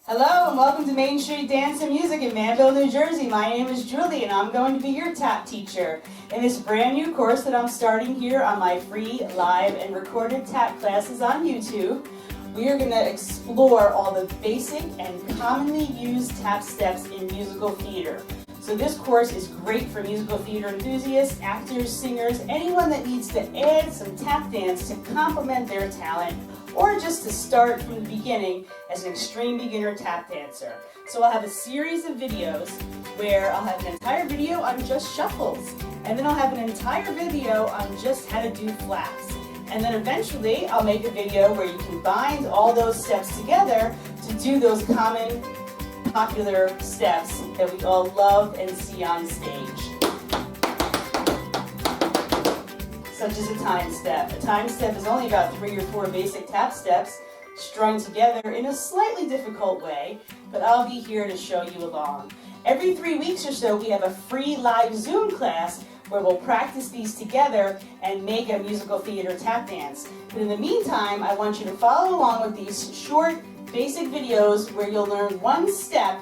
Hello and welcome to Main Street Dance and Music in Manville, New Jersey. My name is Julie and I'm going to be your tap teacher in this brand new course that I'm starting here on my free live and recorded tap classes on YouTube. We are going to explore all the basic and commonly used tap steps in musical theater. So this course is great for musical theater enthusiasts, actors, singers, anyone that needs to add some tap dance to complement their talent, or just to start from the beginning as an extreme beginner tap dancer. So I'll have a series of videos where I'll have an entire video on just shuffles, and then I'll have an entire video on just how to do flaps. And then eventually I'll make a video where you can bind all those steps together to do those common, popular steps that we all love and see on stage. Such as a time step. A time step is only about 3 or 4 basic tap steps strung together in a slightly difficult way, but I'll be here to show you along. Every 3 weeks or so we have a free live Zoom class where we'll practice these together and make a musical theater tap dance. But in the meantime, I want you to follow along with these short basic videos where you'll learn one step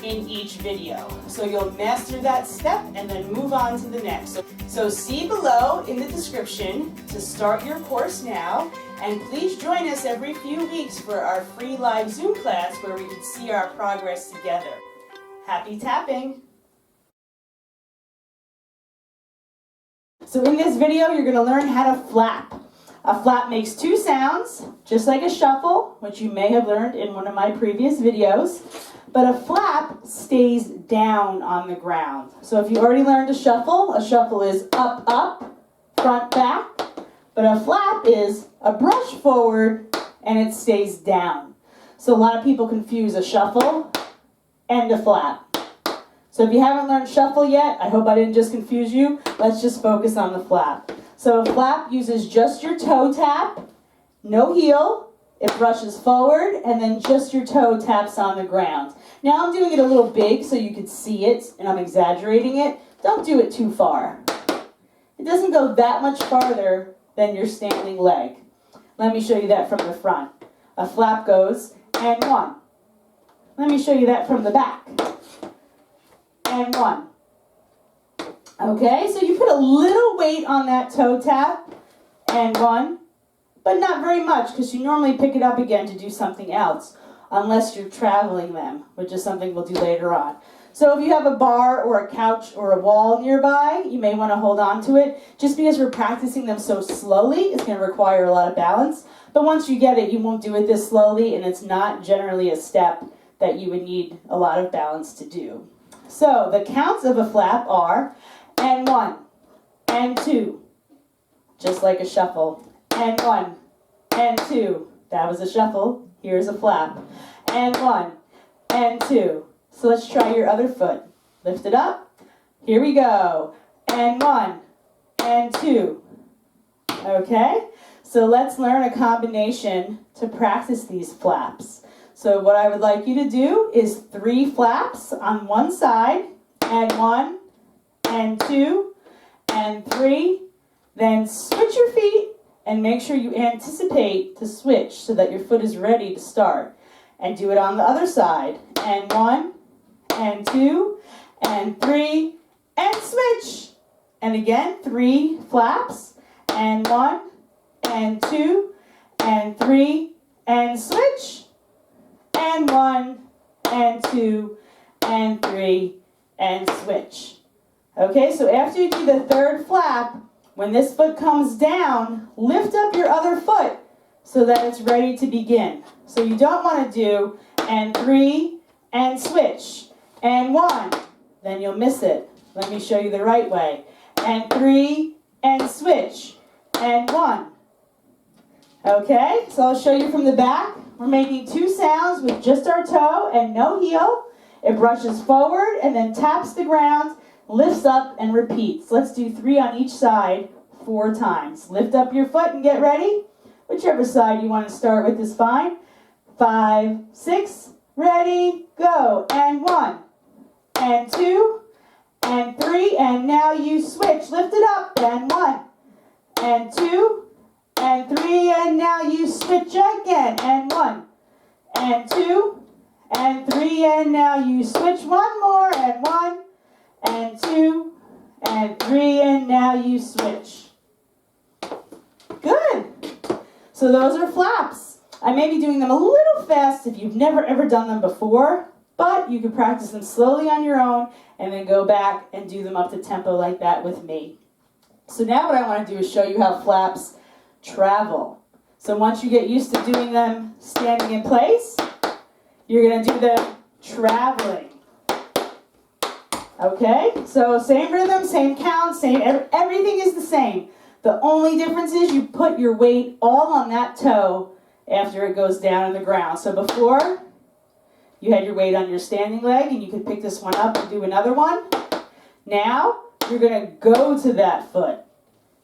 in each video. So you'll master that step and then move on to the next. So see below in the description to start your course now, and please join us every few weeks for our free live Zoom class where we can see our progress together. Happy tapping! So in this video you're going to learn how to flap. A flap makes 2 sounds, just like a shuffle, which you may have learned in one of my previous videos. But a flap stays down on the ground. So if you already learned a shuffle is up, up, front, back. But a flap is a brush forward and it stays down. So a lot of people confuse a shuffle and a flap. So if you haven't learned shuffle yet, I hope I didn't just confuse you. Let's just focus on the flap. So a flap uses just your toe tap, no heel. It brushes forward and then just your toe taps on the ground. Now I'm doing it a little big so you can see it, and I'm exaggerating it. Don't do it too far. It doesn't go that much farther than your standing leg. Let me show you that from the front. A flap goes, and 1. Let me show you that from the back. And 1. Okay, so you put a little weight on that toe tap, and 1. But not very much, because you normally pick it up again to do something else, unless you're traveling them, which is something we'll do later on. So if you have a bar or a couch or a wall nearby, you may want to hold on to it. Just because we're practicing them so slowly, it's going to require a lot of balance. But once you get it, you won't do it this slowly, and it's not generally a step that you would need a lot of balance to do. So the counts of a flap are, and 1, and 2, just like a shuffle. And 1, and 2. That was a shuffle. Here's a flap. And 1, and 2. So let's try your other foot. Lift it up. Here we go. And 1, and 2. Okay? So let's learn a combination to practice these flaps. So what I would like you to do is 3 flaps on one side, and 1, and 2, and 3. Then switch your feet. And make sure you anticipate to switch so that your foot is ready to start. And do it on the other side. And 1, and 2, and 3, and switch. And again, 3 flaps. And 1, and 2, and 3, and switch. And 1, and 2, and 3, and switch. Okay, so after you do the 3rd flap, when this foot comes down, lift up your other foot so that it's ready to begin. So you don't want to do, and 3, and switch, and 1. Then you'll miss it. Let me show you the right way. And 3, and switch, and 1. Okay, so I'll show you from the back. We're making 2 sounds with just our toe and no heel. It brushes forward and then taps the ground, lifts up and repeats. Let's do 3 on each side 4 times. Lift up your foot and get ready. Whichever side you want to start with is fine. 5, 6, ready, go. And 1, and 2, and 3, and now you switch. Lift it up, and 1, and 2, and 3, and now you switch again. And 1, and 2, and 3, and now you switch. 1 more, and 1, and 2, and 3, and now you switch. Good. So those are flaps. I may be doing them a little fast if you've never ever done them before, but you can practice them slowly on your own and then go back and do them up to tempo like that with me. So now what I want to do is show you how flaps travel. So once you get used to doing them standing in place, you're going to do them traveling. Okay, so same rhythm, same count, everything is the same. The only difference is you put your weight all on that toe after it goes down on the ground. So before, you had your weight on your standing leg and you could pick this one up and do another one. Now, you're going to go to that foot.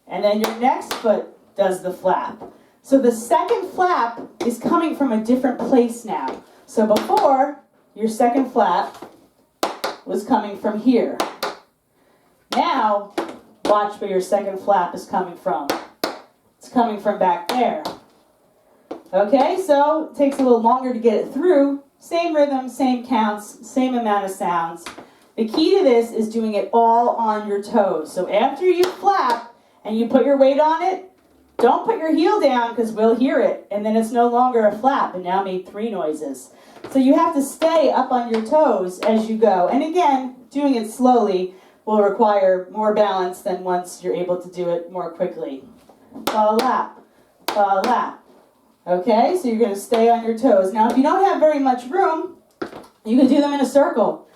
And then your next foot does the flap. So the second flap is coming from a different place now. So before, your second flap was coming from here. Now, watch where your second flap is coming from. It's coming from back there. Okay, so it takes a little longer to get it through. Same rhythm, same counts, same amount of sounds. The key to this is doing it all on your toes. So after you flap and you put your weight on it, don't put your heel down because we'll hear it. And then it's no longer a flap and now made 3 noises. So you have to stay up on your toes as you go. And again, doing it slowly will require more balance than once you're able to do it more quickly. Flap, flap. Okay, so you're going to stay on your toes. Now, if you don't have very much room, you can do them in a circle.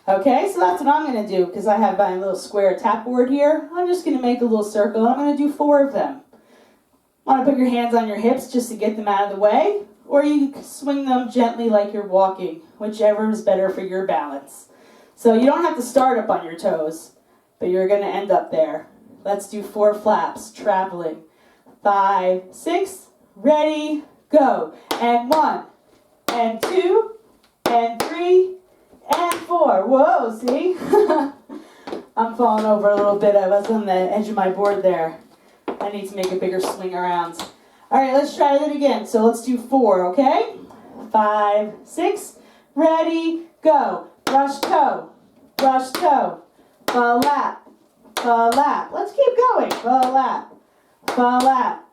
Okay, so that's what I'm going to do because I have my little square tap board here. I'm just going to make a little circle. I'm going to do 4 of them. Want to put your hands on your hips just to get them out of the way, or you can swing them gently like you're walking, whichever is better for your balance. So you don't have to start up on your toes, but you're going to end up there. Let's do 4 flaps, traveling. 5, 6, ready, go. And 1, and 2, and 3, and 4. Whoa, see? I'm falling over a little bit. I was on the edge of my board there. I need to make a bigger swing around. All right, let's try that again. So let's do 4, okay? 5, 6, ready, go. Brush toe, flap, flap. Let's keep going. Flap, flap,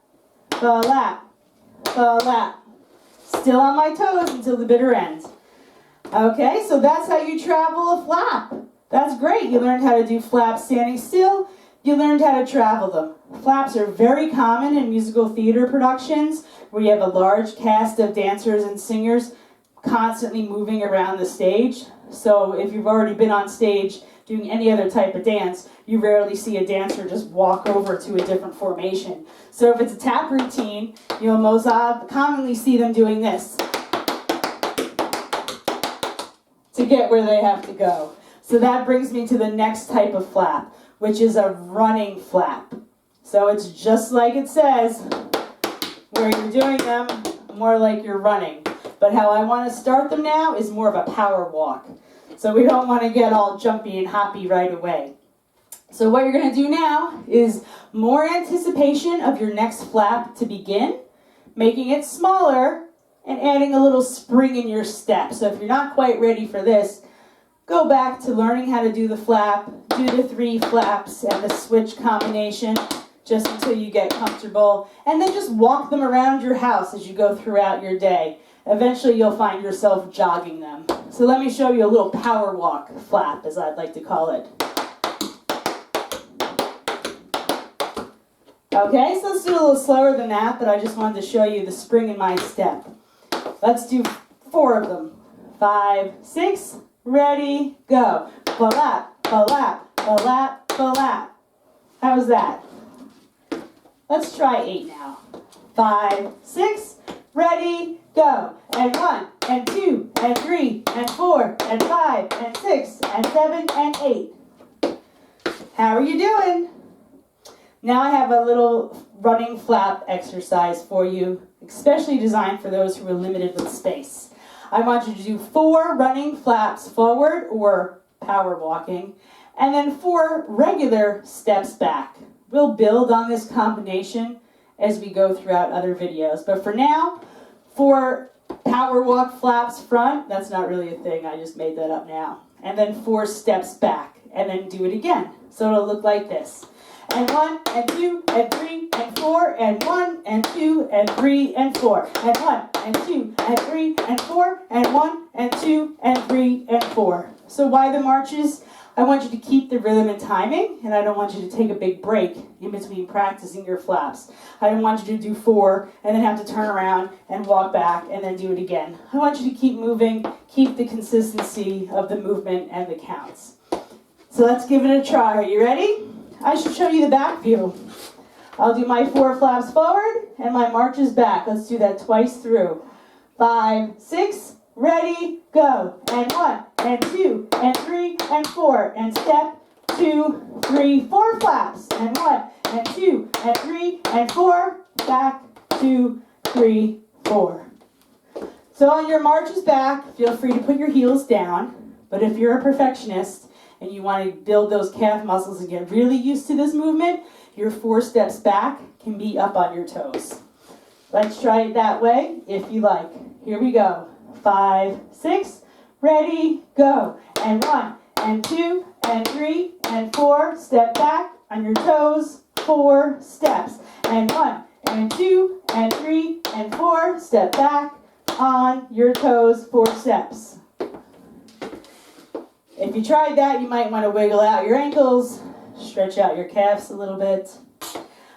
flap, flap. Still on my toes until the bitter end. Okay, so that's how you travel a flap. That's great. You learned how to do flaps standing still. You learned how to travel them. Flaps are very common in musical theater productions where you have a large cast of dancers and singers constantly moving around the stage. So if you've already been on stage doing any other type of dance, you rarely see a dancer just walk over to a different formation. So if it's a tap routine, you'll most commonly see them doing this to get where they have to go. So that brings me to the next type of flap, which is a running flap. So it's just like it says, where you're doing them more like you're running. But how I want to start them now is more of a power walk. So we don't want to get all jumpy and hoppy right away. So what you're going to do now is more anticipation of your next flap to begin, making it smaller and adding a little spring in your step. So if you're not quite ready for this, go back to learning how to do the flap, do the 3 flaps and the switch combination just until you get comfortable, and then just walk them around your house as you go throughout your day. Eventually you'll find yourself jogging them. So let me show you a little power walk flap, as I'd like to call it. Okay, so let's do a little slower than that, but I just wanted to show you the spring in my step. Let's do 4 of them. 5, 6, ready, go. Flap, flap, flap, flap. How's that? Let's try 8 now. 5, 6, ready, go. And 1, and 2, and 3, and 4, and 5, and 6, and 7, and 8. How are you doing? Now I have a little running flap exercise for you, especially designed for those who are limited with space. I want you to do 4 running flaps forward or power walking, and then 4 regular steps back. We'll build on this combination as we go throughout other videos. But for now, 4 power power walk flaps front. That's not really a thing. I just made that up now. And then 4 steps back. And then do it again. So it'll look like this. And 1, and 2, and 3, and 4, and 1, and 2, and 3, and 4. And 1, and 2, and 3, and 4, and 1, and 2, and 3, and 4. So why the marches? I want you to keep the rhythm and timing, and I don't want you to take a big break in between practicing your flaps. I don't want you to do 4 and then have to turn around and walk back and then do it again. I want you to keep moving, keep the consistency of the movement and the counts. So let's give it a try. Are you ready? I should show you the back view. I'll do my 4 flaps forward and my marches back. Let's do that twice through. 5, 6, ready, go. And 1, and 2, and 3, and 4. And step, 2, 3, 4 flaps. And 1, and 2, and 3, and 4. Back, 2, 3, 4. So on your marches back, feel free to put your heels down. But if you're a perfectionist and you want to build those calf muscles and get really used to this movement, your 4 steps back can be up on your toes. Let's try it that way if you like. Here we go. 5, 6, ready, go. And 1, and 2, and 3, and 4. Step back on your toes, 4 steps. And 1, and 2, and 3, and 4. Step back on your toes, 4 steps. If you tried that, you might want to wiggle out your ankles, stretch out your calves a little bit.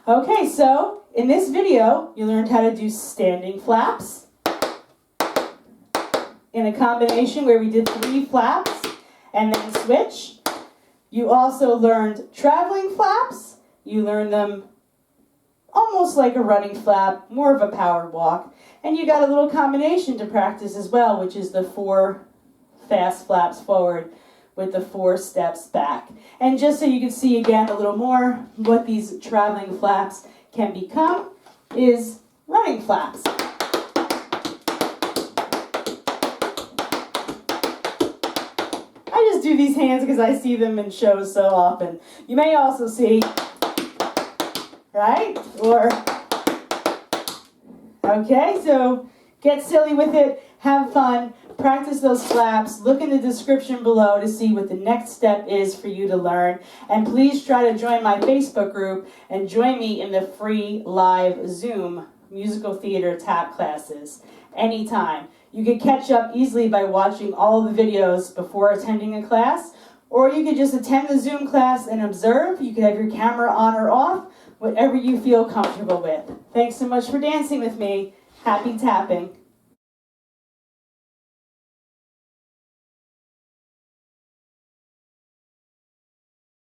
Okay, so in this video, you learned how to do standing flaps in a combination where we did 3 flaps and then switch. You also learned traveling flaps. You learned them almost like a running flap, more of a power walk. And you got a little combination to practice as well, which is the 4 fast flaps forward with the 4 steps back. And just so you can see again a little more what these traveling flaps can become is running flaps. I just do these hands because I see them in shows so often. You may also see, right? Or, okay, so get silly with it, have fun. Practice those flaps. Look in the description below to see what the next step is for you to learn. And please try to join my Facebook group and join me in the free live Zoom musical theater tap classes anytime. You can catch up easily by watching all the videos before attending a class, or you could just attend the Zoom class and observe. You can have your camera on or off, whatever you feel comfortable with. Thanks so much for dancing with me. Happy tapping.